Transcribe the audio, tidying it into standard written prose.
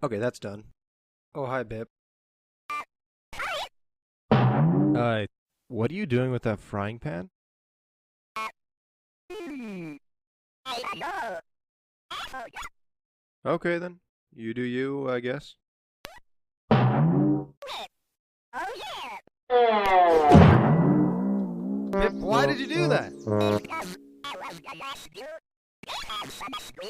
Okay, that's done. Oh, hi, Bip. What are you doing with that frying pan? Okay, then. You do you, I guess. Bip, why did you do that?